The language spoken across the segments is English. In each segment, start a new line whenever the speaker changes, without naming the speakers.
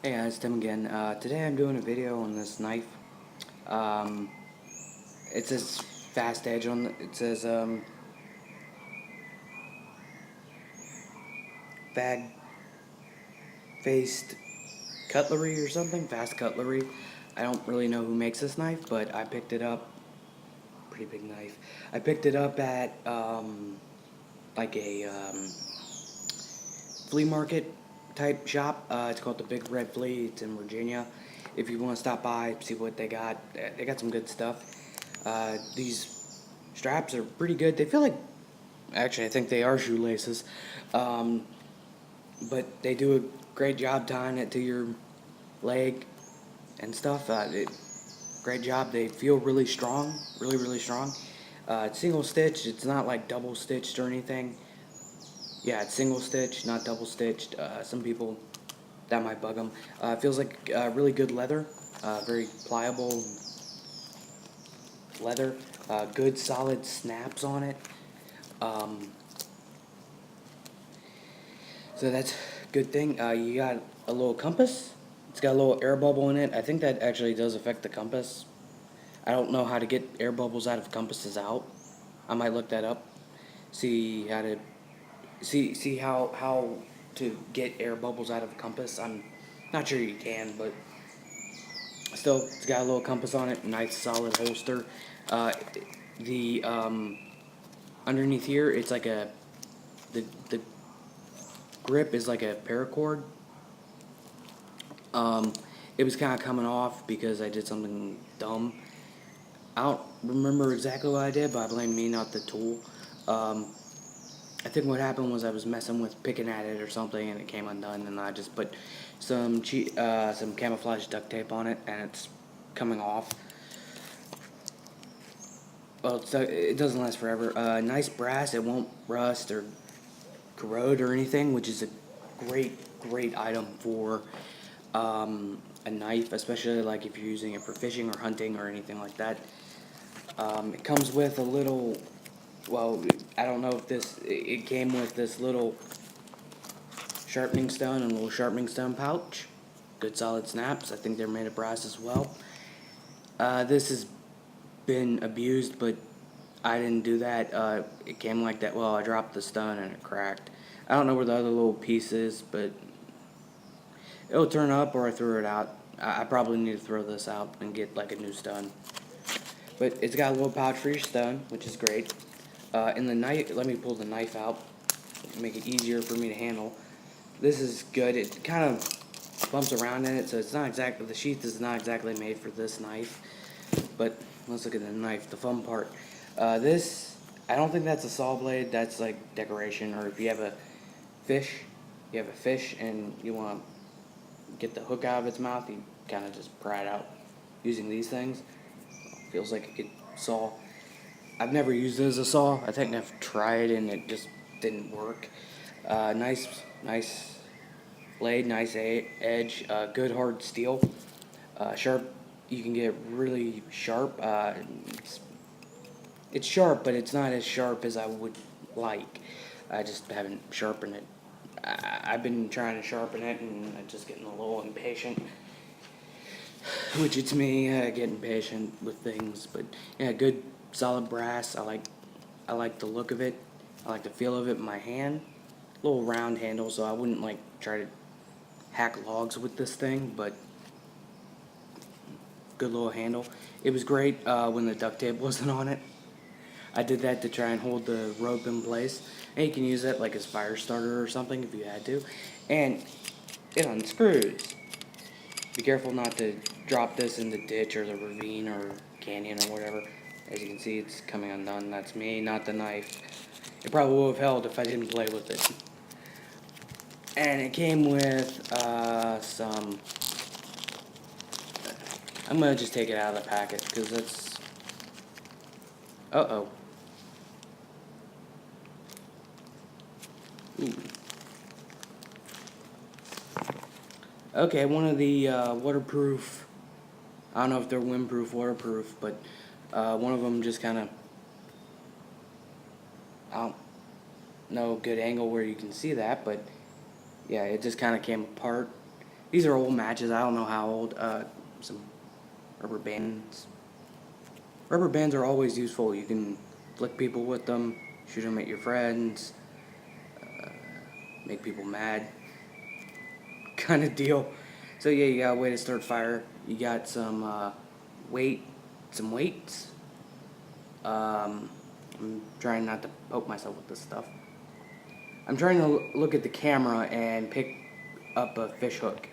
Hey guys, Tim again. Today I'm doing a video on this knife. Um, it says fast edge on it says bag faced cutlery or something, fast cutlery. I don't really know who makes this knife, but I picked it up. Pretty big knife. I picked it up at like a flea market type shop. It's called the Big Red Flea. It's in Virginia. If you want to stop by, see what they got some good stuff. These straps are pretty good. They feel like, actually, I think they are shoelaces, um, but they do a great job tying it to your leg and stuff. Great job. They feel really strong, really strong. It's single stitched. It's not like double stitched or anything. Yeah, it's single stitched, not double stitched. Some people that might bug them. It feels like really good leather, very pliable leather. Good solid snaps on it. Um, so that's a good thing. You got a little compass. It's got a little air bubble in it. I think that actually does affect the compass. I don't know how to get air bubbles out of compasses out. I might look that up. See how to see how to get air bubbles out of a compass. I'm not sure you can, but still, it's got a little compass on it. Nice solid holster. Uh, the underneath here, it's like the grip is like a paracord. Um, it was kind of coming off because I did something dumb. I don't remember exactly what I did, but I blame me, not the tool. Um, I think what happened was I was messing with picking at it or something, and it came undone, and I just put some camouflage duct tape on it, and it's coming off. Well, it doesn't last forever. Nice brass. It won't rust or corrode or anything, which is a great item for a knife, especially like if you're using it for fishing or hunting or anything like that. It comes with a little, well, I don't know if it came with this little sharpening stone and a little sharpening stone pouch. Good solid snaps. I think they're made of brass as well. This has been abused, but I didn't do that. It came like that. Well, I dropped the stone and it cracked. I don't know where the other little piece is, but it'll turn up or I threw it out. I probably need to throw this out and get like a new stone. But it's got a little pouch for your stone, which is great. In the knife, let me pull the knife out, make it easier for me to handle. This is good. It kind of bumps around in it, so it's not exactly, the sheath is not exactly made for this knife. But let's look at the knife, the fun part. This, I don't think that's a saw blade. That's like decoration, or if you have a fish, and you want to get the hook out of its mouth, you kind of just pry it out using these things. Feels like a good saw. I've never used it as a saw. I think I've tried and it just didn't work. Nice blade, nice edge, good hard steel. Sharp, you can get really sharp. It's sharp, but it's not as sharp as I would like. I just haven't sharpened it. I've been trying to sharpen it and I'm just getting a little impatient. Which it's me getting patient with things, but yeah, good solid brass. I like the look of it. I like the feel of it in my hand. Little round handle, so I wouldn't like try to hack logs with this thing, but good little handle. It was great when the duct tape wasn't on it. I did that to try and hold the rope in place, and you can use that like as fire starter or something if you had to. And it unscrews. Be careful not to drop this in the ditch or the ravine or canyon or whatever. As you can see, it's coming undone. That's me, not the knife. It probably would have held if I didn't play with it. And it came with some... I'm going to just take it out of the packet because that's... Uh-oh. Ooh. Okay, one of the waterproof... I don't know if they're windproof, waterproof, but one of them just kind of... I don't know a good angle where you can see that, but yeah, it just kind of came apart. These are old matches. I don't know how old. Some rubber bands. Rubber bands are always useful. You can flick people with them, shoot them at your friends, make people mad, kind of deal. So yeah, you got a way to start fire. You got some some weights. I'm trying not to poke myself with this stuff. I'm trying to look at the camera and pick up a fish hook.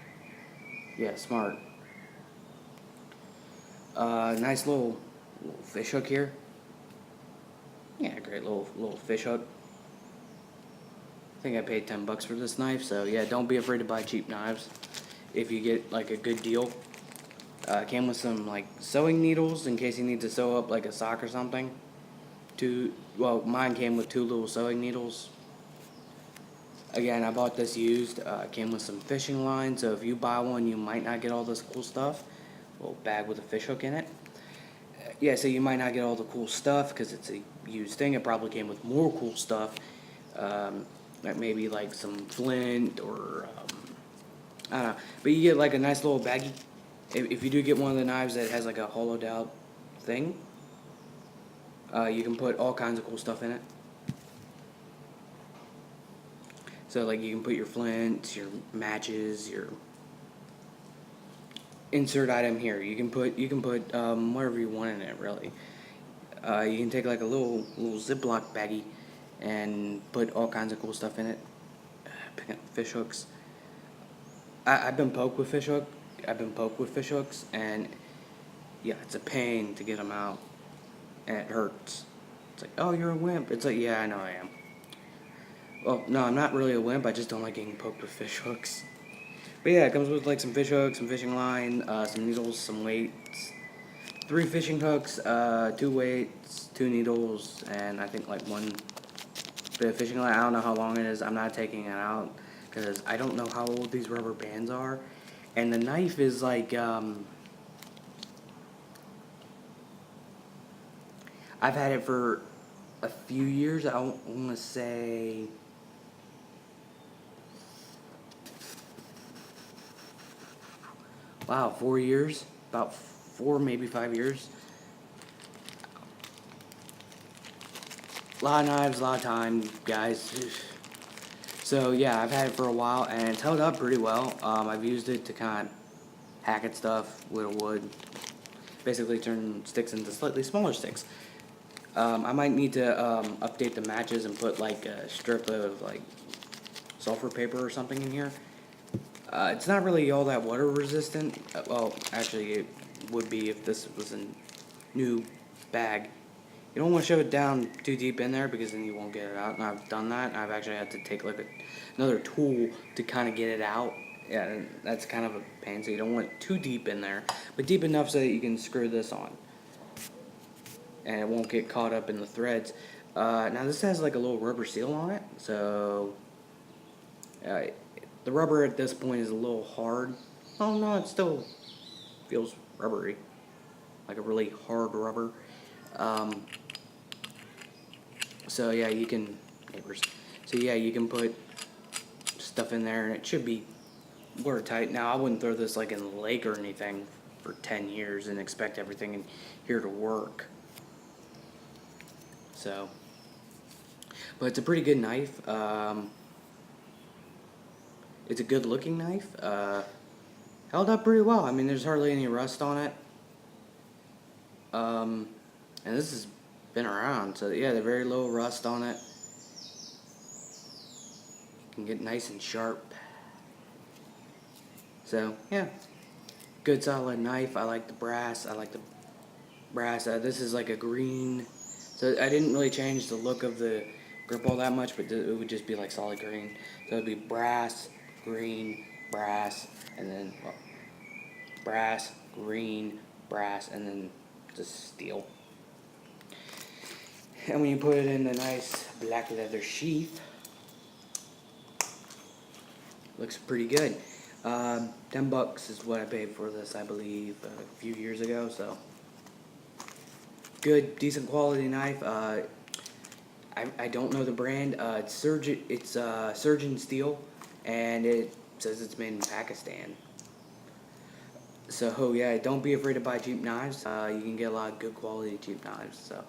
Yeah, smart. Nice little fish hook here. Yeah, great little fish hook. I think I paid $10 for this knife, so yeah, don't be afraid to buy cheap knives if you get like a good deal. It came with some like sewing needles in case you need to sew up like a sock or something. Mine came with 2 little sewing needles. Again, I bought this used. It came with some fishing line, so if you buy one, you might not get all this cool stuff. A little bag with a fish hook in it. Yeah, so you might not get all the cool stuff because it's a used thing. It probably came with more cool stuff, like maybe like some flint or I don't know. But you get like a nice little baggie. If you do get one of the knives that has like a hollowed out thing, you can put all kinds of cool stuff in it. So like you can put your flints, your matches, your insert item here. You can put whatever you want in it really. You can take like a little Ziploc baggie and put all kinds of cool stuff in it. Pick up fish hooks. I've been poked with fish hook. I've been poked with fish hooks, and yeah, it's a pain to get them out, and it hurts. It's like, oh, you're a wimp. It's like, yeah, I know I am. Well, no, I'm not really a wimp. I just don't like getting poked with fish hooks. But yeah, it comes with like some fish hooks, some fishing line, some needles, some weights, 3 fishing hooks, 2 weights, 2 needles, and I think like 1 bit of fishing line. I don't know how long it is. I'm not taking it out because I don't know how old these rubber bands are. And the knife is like, I've had it for a few years. I want to say, wow, 4 years? About 4, maybe 5 years. A lot of knives, a lot of time, guys. So yeah, I've had it for a while, and it's held up pretty well. I've used it to kind of hack at stuff, whittle wood, basically turn sticks into slightly smaller sticks. I might need to update the matches and put like a strip of like sulfur paper or something in here. It's not really all that water resistant. Well, actually, it would be if this was a new bag. You don't want to shove it down too deep in there because then you won't get it out. And I've done that. I've actually had to take like another tool to kind of get it out. Yeah, and that's kind of a pain. So you don't want it too deep in there, but deep enough so that you can screw this on, and it won't get caught up in the threads. Now this has like a little rubber seal on it, so the rubber at this point is a little hard. Oh no, it still feels rubbery, like a really hard rubber. Um, So yeah, you can neighbors. So yeah, you can put stuff in there, and it should be watertight. Now I wouldn't throw this like in the lake or anything for 10 years and expect everything in here to work. So, but it's a pretty good knife. It's a good looking knife. Held up pretty well. I mean, there's hardly any rust on it. And this has been around, so yeah, there's very low rust on it. Can get nice and sharp. So yeah, good solid knife. I like the brass. This is like a green, so I didn't really change the look of the grip all that much, but it would just be like solid green. So it'd be brass, green, brass, and then brass, green, brass, and then just steel. And when you put it in the nice black leather sheath, looks pretty good. $10 is what I paid for this, I believe, a few years ago. So good, decent quality knife. I don't know the brand. It's Surgeon Steel, and says it's made in Pakistan. So yeah, don't be afraid to buy cheap knives. You can get a lot of good quality cheap knives. So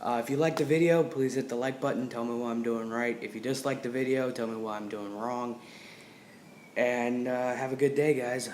if you like the video, please hit the like button. Tell me what I'm doing right. If you dislike the video, tell me what I'm doing wrong. And have a good day, guys.